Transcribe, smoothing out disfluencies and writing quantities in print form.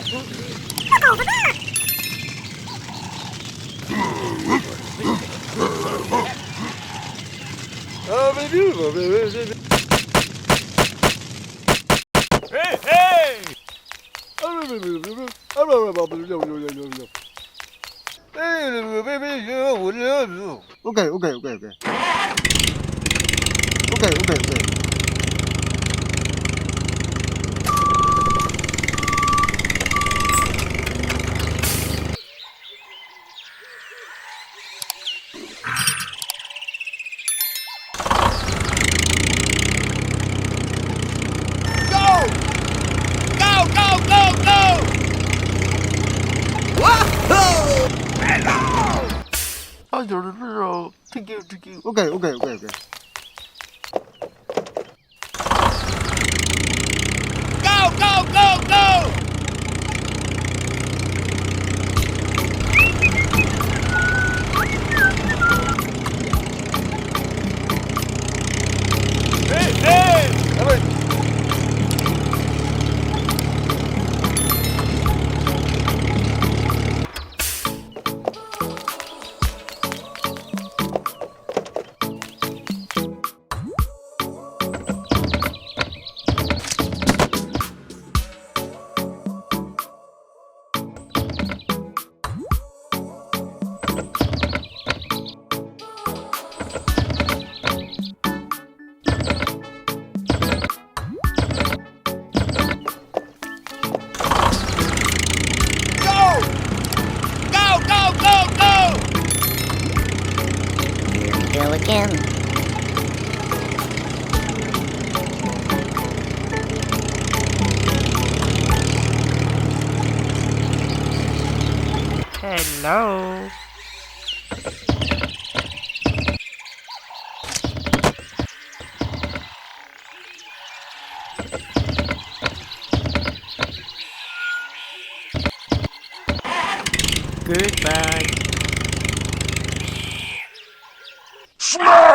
Look over there! Hey, hey! Okay, okay, okay, okay. Okay, okay, okay. Go! Go, go, go, go! Wahoo! Hello! Thank you, thank you. Okay, okay, okay, okay. Go, go, go, go! Hey, hey! Go! Go, go, go, go! Here we go again. Hello. Goodbye. Smash!